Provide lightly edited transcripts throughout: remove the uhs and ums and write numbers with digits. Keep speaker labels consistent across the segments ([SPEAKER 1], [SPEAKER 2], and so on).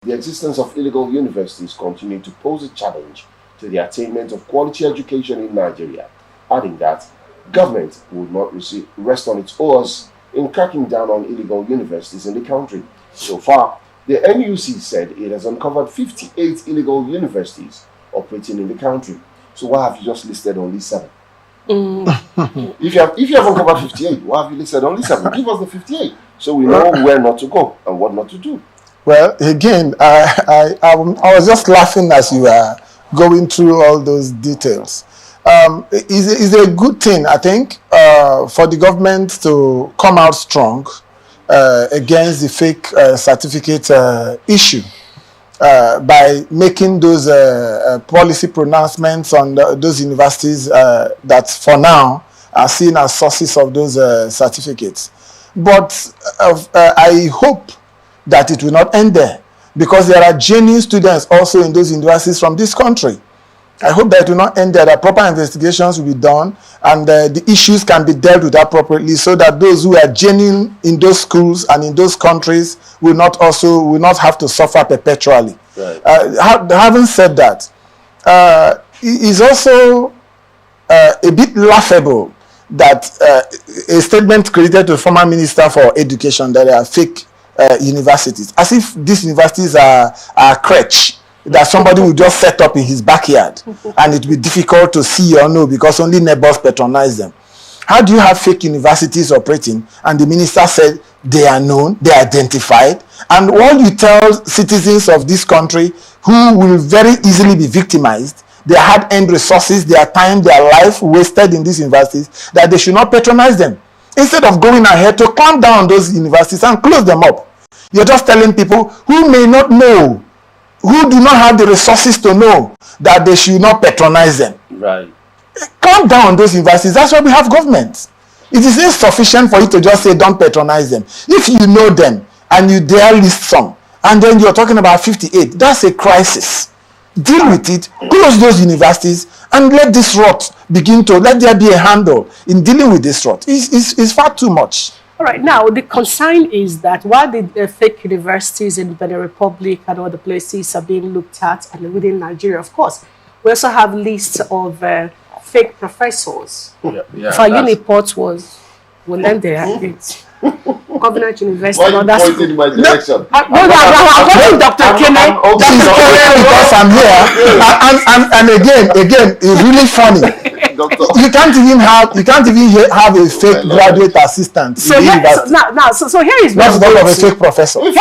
[SPEAKER 1] The existence of illegal universities continue to pose a challenge to the attainment of quality education in Nigeria, adding that government would not rest on its oars in cracking down on illegal universities in the country. So far, the NUC said it has uncovered 58 illegal universities operating in the country. So why have you just listed only 7? If you have uncovered 58, why have you listed only 7? Give us the 58 so we know where not to go and what not to do.
[SPEAKER 2] Well, again, I was just laughing as you were going through all those details. It's a good thing, I think, for the government to come out strong against the fake certificate issue by making those policy pronouncements on those universities that for now are seen as sources of those certificates. But I hope that it will not end there, because there are genuine students also in those universities from this country. I hope that it will not end there, that proper investigations will be done and the issues can be dealt with appropriately, so that those who are genuine in those schools and in those countries will not have to suffer perpetually.
[SPEAKER 1] Right.
[SPEAKER 2] Having said that, it is also a bit laughable that a statement credited to the former Minister for Education that there are fake universities, as if these universities are crèche that somebody will just set up in his backyard and it will be difficult to see or know because only neighbors patronize them. How do you have fake universities operating and the minister said they are known, they are identified, and all you tell citizens of this country who will very easily be victimized, their hard-earned resources, their time, their life wasted in these universities, that they should not patronize them, instead of going ahead to clamp down on those universities and close them up. You're just telling people who may not know, who do not have the resources to know, that they should not patronize them.
[SPEAKER 1] Right.
[SPEAKER 2] Clamp down on those universities. That's why we have governments. It is insufficient for you to just say don't patronize them. If you know them and you dare list some, and then you're talking about 58, that's a crisis. Deal with it, close those universities, and let this rot let there be a handle in dealing with this rot. It's far too much.
[SPEAKER 3] All right, now the concern is that while the fake universities in Benin Republic and other places are being looked at, and within Nigeria, of course, we also have lists of fake professors. Uniport will end there. It's Covenant University.
[SPEAKER 1] Why are you pointing in my direction?
[SPEAKER 3] I'm calling Dr. Okene.
[SPEAKER 2] Because I'm here. And again, it's really funny. You can't even have a fake graduate assistant.
[SPEAKER 3] So here is
[SPEAKER 2] not a fake professor.
[SPEAKER 1] If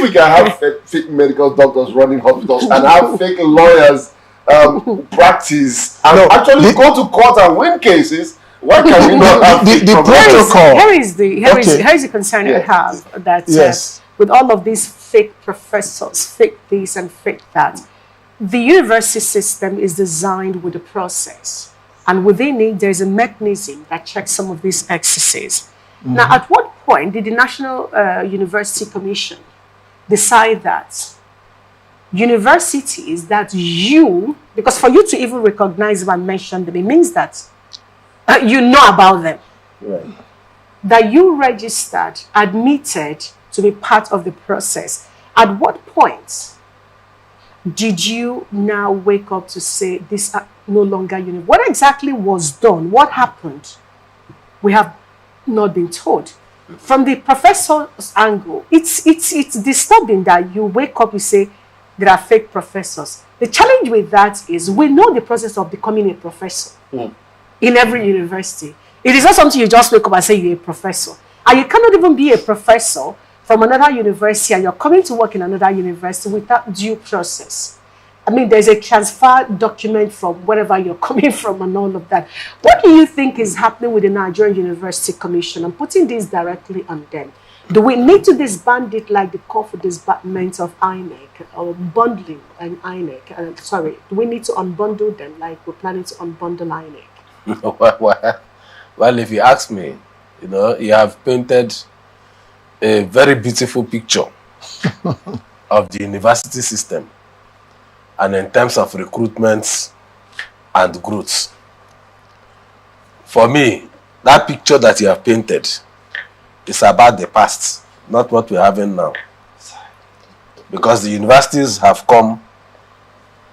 [SPEAKER 1] we can have fake medical doctors running hospitals and have fake lawyers practice and actually go to court and win cases, why can we not have
[SPEAKER 2] the protocol?
[SPEAKER 3] Here is the concern I have, that with all of these fake professors, fake this and fake that, the university system is designed with a process, and within it there is a mechanism that checks some of these excesses. Mm-hmm. Now, at what point did the National University Commission decide that universities that because for you to even recognize them and mention them, it means that you know about them,
[SPEAKER 1] right,
[SPEAKER 3] that you registered, admitted to be part of the process? At what point did you now wake up to say these are no longer university? What exactly was done? What happened? We have not been told. From the professor's angle, it's disturbing that you wake up, you say there are fake professors. The challenge with that is we know the process of becoming a professor in every university. It is not something you just wake up and say you're a professor. And you cannot even be a professor from another university and you're coming to work in another university without due process. I mean, there's a transfer document from wherever you're coming from and all of that. What do you think is happening with the Nigerian University Commission? I'm putting this directly on them. Do we need to disband it like the call for disbandment of INEC or bundling and INEC? Do we need to unbundle them like we're planning to unbundle INEC?
[SPEAKER 4] Well, if you ask me, you have painted a very beautiful picture of the university system, and in terms of recruitments and growth. For me, that picture that you have painted is about the past, not what we're having now. because the universities have come.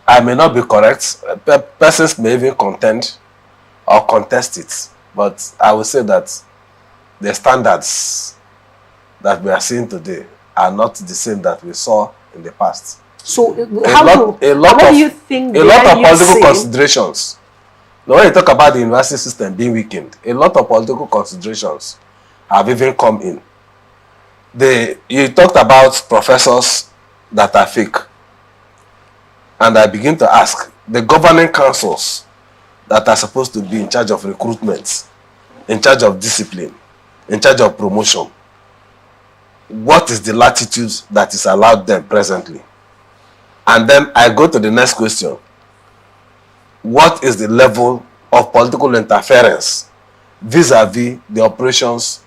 [SPEAKER 4] I may not be correct. Persons may even contend or contest it, but I will say that the standards that we are seeing today are not the same that we saw in the past.
[SPEAKER 3] So
[SPEAKER 4] What
[SPEAKER 3] do you think
[SPEAKER 4] a lot of political
[SPEAKER 3] saying?
[SPEAKER 4] considerations. Now, when you talk about the university system being weakened, a lot of political considerations have even come in. You talked about professors that are fake. And I begin to ask, the governing councils that are supposed to be in charge of recruitment, in charge of discipline, in charge of promotion, what is the latitude that is allowed them presently? And then I go to the next question. What is the level of political interference vis-a-vis the operations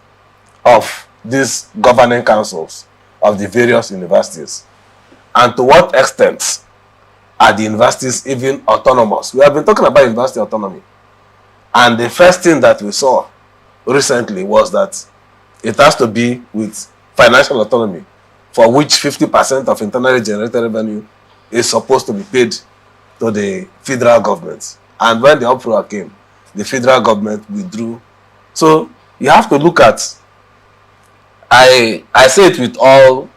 [SPEAKER 4] of these governing councils of the various universities? And to what extent are the universities even autonomous? We have been talking about university autonomy. And the first thing that we saw recently was that it has to be with financial autonomy, for which 50% of internally generated revenue is supposed to be paid to the federal government. And when the uproar came, the federal government withdrew. So you have to look at, I say it with all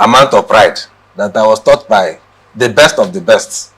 [SPEAKER 4] amount of pride, that I was taught by the best of the best